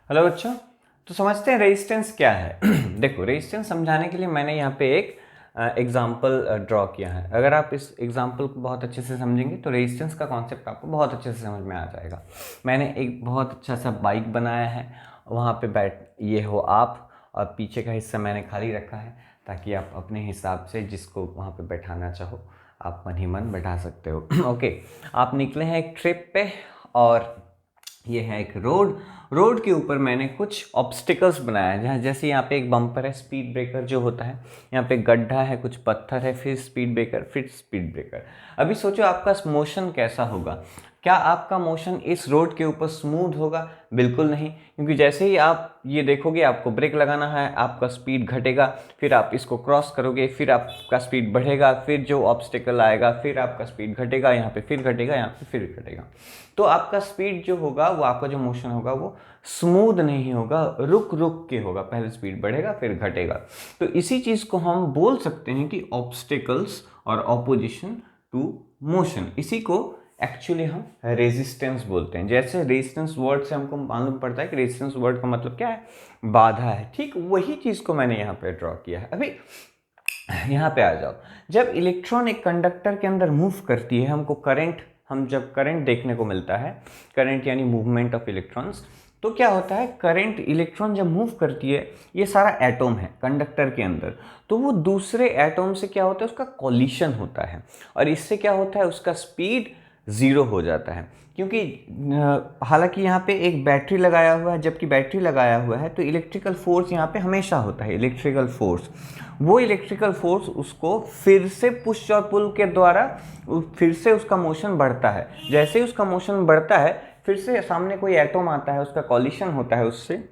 Hello बच्चों। तो समझते हैं रेजिस्टेंस क्या है। देखो, रेजिस्टेंस समझाने के लिए मैंने यहाँ पे एक एग्जाम्पल ड्रॉ किया है। अगर आप इस एग्जाम्पल को बहुत अच्छे से समझेंगे तो रेजिस्टेंस का कॉन्सेप्ट आपको बहुत अच्छे से समझ में आ जाएगा। मैंने एक बहुत अच्छा सा बाइक बनाया है, वहाँ पे बैठ ये हो आप, और पीछे का हिस्सा मैंने खाली रखा है ताकि आप अपने हिसाब से जिसको वहाँ पे बैठाना चाहो आप मन ही मन बैठा सकते हो। ओके, आप निकले हैं एक ट्रिप पे और ये है एक रोड के ऊपर मैंने कुछ ऑब्स्टिकल्स बनाया है। जहाँ जैसे यहाँ पे एक बम्पर है, स्पीड ब्रेकर जो होता है, यहाँ पे गड्ढा है, कुछ पत्थर है, फिर स्पीड ब्रेकर, फिर स्पीड ब्रेकर। अभी सोचो आपका मोशन कैसा होगा। क्या आपका मोशन इस रोड के ऊपर स्मूथ होगा? बिल्कुल नहीं, क्योंकि जैसे ही आप ये देखोगे आपको ब्रेक लगाना है, आपका स्पीड घटेगा, फिर आप इसको क्रॉस करोगे, फिर आपका स्पीड बढ़ेगा, फिर जो ऑब्स्टिकल आएगा फिर आपका स्पीड घटेगा, यहाँ पे फिर घटेगा, यहाँ पे फिर घटेगा। तो आपका स्पीड जो होगा, वो आपका जो मोशन होगा वो स्मूथ नहीं होगा, रुक रुक के होगा। पहले स्पीड बढ़ेगा फिर घटेगा। तो इसी चीज़ को हम बोल सकते हैं कि ऑब्स्टिकल्स और ऑपोजिशन टू मोशन, इसी को एक्चुअली हम रेजिस्टेंस बोलते हैं। जैसे रेजिस्टेंस वर्ड से हमको मालूम पड़ता है कि रेजिस्टेंस वर्ड का मतलब क्या है, बाधा है। ठीक वही चीज़ को मैंने यहाँ पे ड्रॉ किया है। अभी यहाँ पे आ जाओ। जब इलेक्ट्रॉन एक कंडक्टर के अंदर मूव करती है, हमको करंट, हम जब करंट देखने को मिलता है, करंट यानी मूवमेंट ऑफ इलेक्ट्रॉन्स, तो क्या होता है, करंट इलेक्ट्रॉन जब मूव करती है, ये सारा एटम है कंडक्टर के अंदर, तो वो दूसरे एटम से क्या होता है, उसका कॉलिशन होता है, और इससे क्या होता है, उसका स्पीड ज़ीरो हो जाता है। क्योंकि हालांकि यहाँ पे एक बैटरी लगाया हुआ है, जबकि बैटरी लगाया हुआ है तो इलेक्ट्रिकल फोर्स यहाँ पे हमेशा होता है, इलेक्ट्रिकल फोर्स। वो इलेक्ट्रिकल फोर्स उसको फिर से पुश और पुल के द्वारा फिर से उसका मोशन बढ़ता है। जैसे ही उसका मोशन बढ़ता है, फिर से सामने कोई एटम आता है, उसका कॉलिशन होता है उससे,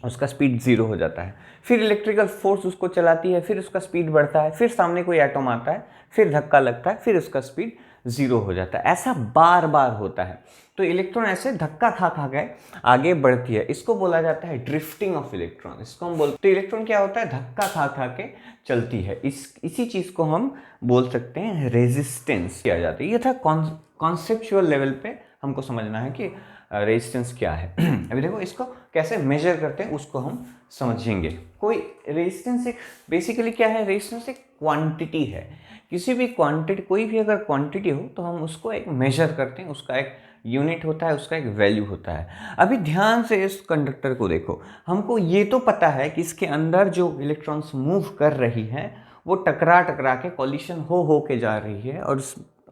उसका स्पीड ज़ीरो हो जाता है। फिर इलेक्ट्रिकल फोर्स उसको चलाती है, फिर उसका स्पीड बढ़ता है, फिर सामने कोई एटम आता है, फिर धक्का लगता है, फिर उसका स्पीड ज़ीरो हो जाता है। ऐसा बार बार होता है। तो इलेक्ट्रॉन ऐसे धक्का खा खा के आगे बढ़ती है। इसको बोला जाता है ड्रिफ्टिंग ऑफ इलेक्ट्रॉन। इसको हम बोलते, तो इलेक्ट्रॉन क्या होता है, धक्का खा खा के चलती है। इसी चीज़ को हम बोल सकते हैं रेजिस्टेंस किया जाता है। ये था कॉन्सेप्चुअल लेवल पे हमको समझना है कि रेजिस्टेंस क्या है। अभी देखो, इसको कैसे मेजर करते हैं उसको हम समझेंगे। कोई रेजिस्टेंस एक बेसिकली क्या है, रेजिस्टेंस एक क्वांटिटी है। किसी भी क्वांटिटी, कोई भी अगर क्वांटिटी हो तो हम उसको एक मेजर करते हैं, उसका एक यूनिट होता है, उसका एक वैल्यू होता है। अभी ध्यान से इस कंडक्टर को देखो, हमको ये तो पता है कि इसके अंदर जो इलेक्ट्रॉन्स मूव कर रही हैं वो टकरा टकरा के कॉलिशन हो के जा रही है, और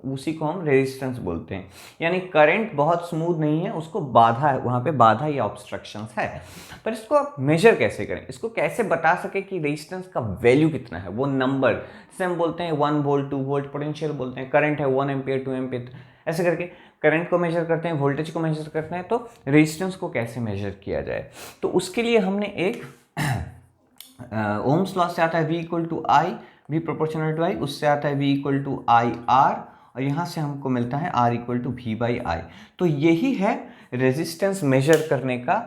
उसी को हम रेजिस्टेंस बोलते हैं। यानी करंट बहुत स्मूथ नहीं है, उसको बाधा है, वहाँ पे बाधा या ऑब्स्ट्रक्शंस है। पर इसको आप मेजर कैसे करें, इसको कैसे बता सके कि रेजिस्टेंस का वैल्यू कितना है, वो नंबर, जैसे हम बोलते हैं 1 वोल्ट 2 वोल्ट, पोटेंशियल बोलते हैं, करंट है 1 एम्पियर 2 एम्पियर, ऐसे करके करंट को मेजर करते हैं, वोल्टेज को मेजर करते हैं। तो रेजिस्टेंस को कैसे मेजर किया जाए, तो उसके लिए हमने एक ओम्स लॉ से आता है V equal to I, V proportional to I, उससे आता है V equal to I R, और यहाँ से हमको मिलता है R equal to V by I. तो यही है रेजिस्टेंस मेजर करने का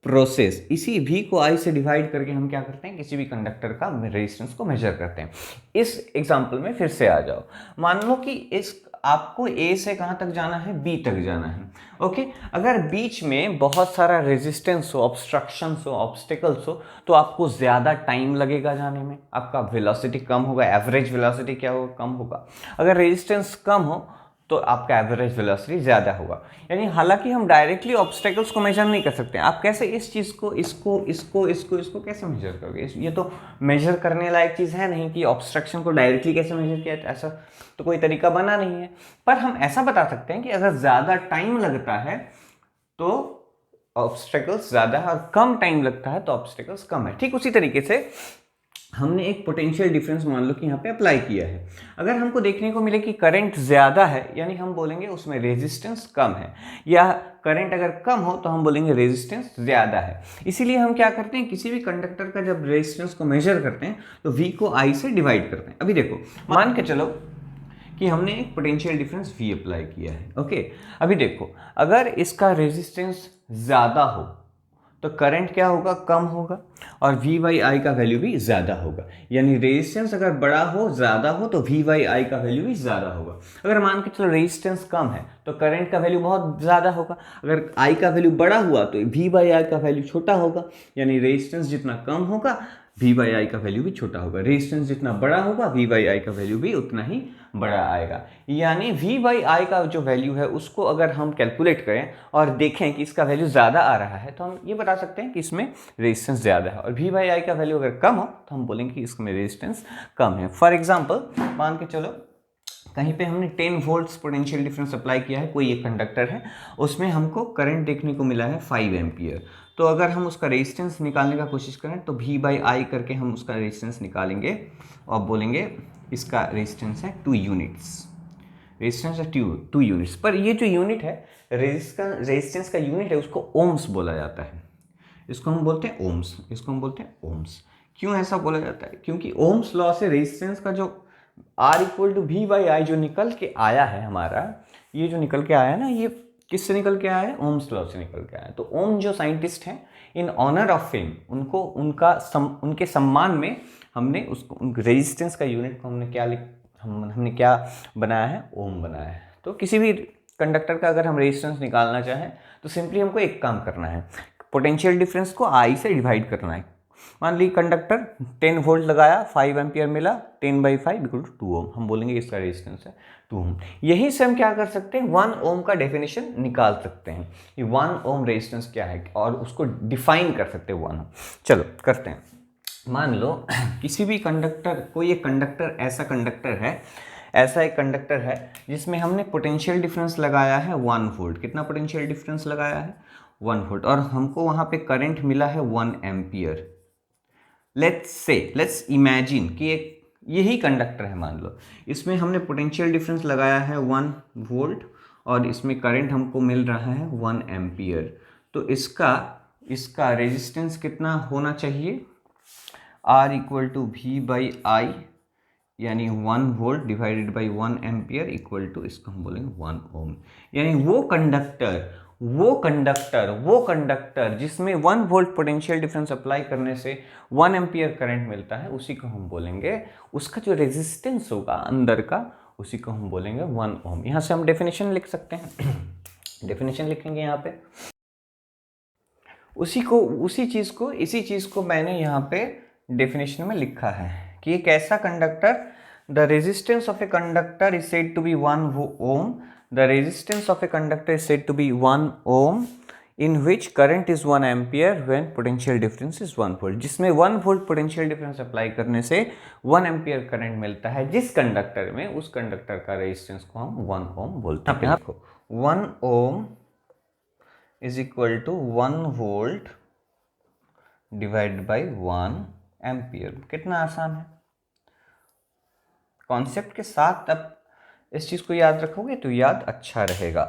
प्रोसेस। इसी V को I से डिवाइड करके हम क्या करते हैं, किसी भी कंडक्टर का रेजिस्टेंस को मेजर करते हैं। इस एग्जांपल में फिर से आ जाओ। मान लो कि इस आपको A से कहाँ तक जाना है, B तक जाना है। ओके, अगर बीच में बहुत सारा रेजिस्टेंस हो, ऑब्स्ट्रक्शंस हो, ऑब्स्टिकल्स हो, तो आपको ज़्यादा टाइम लगेगा जाने में, आपका वेलोसिटी कम होगा, एवरेज वेलोसिटी क्या होगा, कम होगा। अगर रेजिस्टेंस कम हो तो आपका एवरेज वेलोसिटी ज़्यादा होगा। यानी हालांकि हम डायरेक्टली ऑब्स्टेकल्स को मेजर नहीं कर सकते। आप कैसे इस चीज़ को, इसको कैसे मेजर करोगे, ये तो मेजर करने लायक चीज़ है नहीं कि ऑब्स्ट्रक्शन को डायरेक्टली कैसे मेजर किया जाए, ऐसा तो कोई तरीका बना नहीं है। पर हम ऐसा बता सकते हैं कि अगर ज़्यादा टाइम लगता है तो ऑब्स्टेकल्स ज़्यादा है, और कम टाइम लगता है तो ऑब्स्टेकल्स कम है। ठीक उसी तरीके से हमने एक पोटेंशियल डिफरेंस मान लो कि यहाँ पे अप्लाई किया है। अगर हमको देखने को मिले कि करंट ज़्यादा है, यानी हम बोलेंगे उसमें रेजिस्टेंस कम है, या करंट अगर कम हो तो हम बोलेंगे रेजिस्टेंस ज़्यादा है। इसीलिए हम क्या करते हैं, किसी भी कंडक्टर का जब रेजिस्टेंस को मेजर करते हैं तो V को I से डिवाइड करते हैं। अभी देखो, मान के चलो कि हमने एक पोटेंशियल डिफरेंस V अप्लाई किया है। ओके, अभी देखो, अगर इसका रेजिस्टेंस ज़्यादा हो तो करंट क्या होगा, कम होगा, और V बाई आई का वैल्यू भी ज़्यादा होगा। यानी रेजिस्टेंस अगर बड़ा हो, ज़्यादा हो, तो V बाई आई का वैल्यू भी ज़्यादा होगा। अगर मान के चलो रेजिस्टेंस कम है तो करंट का वैल्यू बहुत ज़्यादा होगा। अगर I का वैल्यू बड़ा हुआ तो V बाई आई का वैल्यू छोटा होगा। यानी रेजिस्टेंस जितना कम होगा V बाई आई का वैल्यू भी छोटा होगा, रेजिस्टेंस जितना बड़ा होगा V बाई आई का वैल्यू भी उतना ही बड़ा आएगा। यानी V बाई आई का जो वैल्यू है उसको अगर हम कैलकुलेट करें और देखें कि इसका वैल्यू ज़्यादा आ रहा है तो हम ये बता सकते हैं कि इसमें रेजिस्टेंस ज़्यादा है, और V बाई आई का वैल्यू अगर कम हो तो हम बोलेंगे कि इसमें रेजिस्टेंस कम है। फॉर एग्जाम्पल मान के चलो कहीं पे हमने 10 वोल्ट्स पोटेंशियल डिफरेंस अप्लाई किया है, कोई एक कंडक्टर है, उसमें हमको करंट देखने को मिला है 5 एम्पियर। तो अगर हम उसका रेजिस्टेंस निकालने का कोशिश करें तो V बाई आई करके हम उसका रेजिस्टेंस निकालेंगे और बोलेंगे इसका रेजिस्टेंस है 2 यूनिट्स। रेजिस्टेंस है 2 यूनिट्स। पर ये जो यूनिट है रेजिस्टेंस का यूनिट है उसको ओम्स बोला जाता है। इसको हम बोलते हैं ओम्स, इसको हम बोलते हैं ओम्स। क्यों ऐसा बोला जाता है? क्योंकि ओम्स लॉ से रेजिस्टेंस का जो R equal to V by I जो निकल के आया है हमारा, ये जो निकल के आया है ना, ये किससे निकल के आया है? ओम्स लॉ से निकल के आया है। तो ओम जो साइंटिस्ट हैं, इन ऑनर ऑफ फेम, उनको उनके सम्मान में हमने उसको रेजिस्टेंस का यूनिट को हमने क्या बनाया है? ओम बनाया है। तो किसी भी कंडक्टर का अगर हम रेजिस्टेंस निकालना चाहें तो सिंपली हमको एक काम करना है, पोटेंशियल डिफरेंस को I से डिवाइड करना है। मान ली कंडक्टर 10 वोल्ट लगाया, 5 एम्पियर मिला, 10 बाई 5 इक्वल टू 2 ओम, हम बोलेंगे इसका रेजिस्टेंस है 2 ओम। यही से हम क्या कर सकते हैं? 1 ओम का डेफिनेशन निकाल सकते हैं कि 1 ओम रेजिस्टेंस क्या है और उसको डिफाइन कर सकते हैं 1 ओम। चलो करते हैं। मान लो किसी भी कंडक्टर, कोई एक कंडक्टर ऐसा एक कंडक्टर है जिसमें हमने पोटेंशियल डिफरेंस लगाया है 1 वोल्ट। कितना पोटेंशियल डिफरेंस लगाया है? 1 वोल्ट। और हमको वहाँ पे करंट मिला है 1 एम्पियर। लेट्स इमेजिन कि एक यही कंडक्टर है, मान लो इसमें हमने पोटेंशियल डिफरेंस लगाया है 1 वोल्ट और इसमें करंट हमको मिल रहा है 1 एम्पियर। तो इसका रेजिस्टेंस कितना होना चाहिए? R equal to V by I, यानी 1 volt divided by 1 ampere equal to, इसको हम बोलेंगे 1 ओम। यानी वो कंडक्टर जिसमें 1 वोल्ट पोटेंशियल डिफरेंस अप्लाई करने से 1 एम्पियर करंट मिलता है, उसी को हम बोलेंगे, उसका जो रेजिस्टेंस होगा अंदर का, उसी को हम बोलेंगे 1 ओम। यहाँ से हम डेफिनेशन लिख सकते हैं। डेफिनेशन लिखेंगे यहाँ पे, इसी चीज़ को मैंने यहाँ पे डेफिनेशन में लिखा है कि एक ऐसा conductor, the resistance of a conductor is said to be 1 ohm, the resistance of a conductor is said to be 1 ohm in which current is 1 ampere when potential difference is 1 volt. जिसमें 1 volt potential difference apply करने से 1 ampere current मिलता है जिस conductor में, उस conductor का resistance को हम 1 ओम बोलते हैं। आपको 1 ohm is equal to 1 volt divide by 1 ampere. कितना आसान है। कॉन्सेप्ट के साथ अब इस चीज़ को याद रखोगे तो याद अच्छा रहेगा।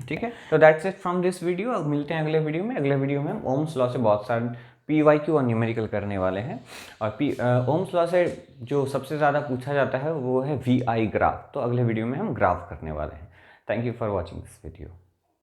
ठीक है, तो that's it from this video. अब मिलते हैं अगले वीडियो में। अगले वीडियो में हम ओम्स लॉ से बहुत सारे PYQ और न्यूमेरिकल करने वाले हैं। और ओम्स लॉ से जो सबसे ज़्यादा पूछा जाता है वो है VI ग्राफ। तो अगले वीडियो में हम ग्राफ करने वाले हैं। Thank you for watching this video.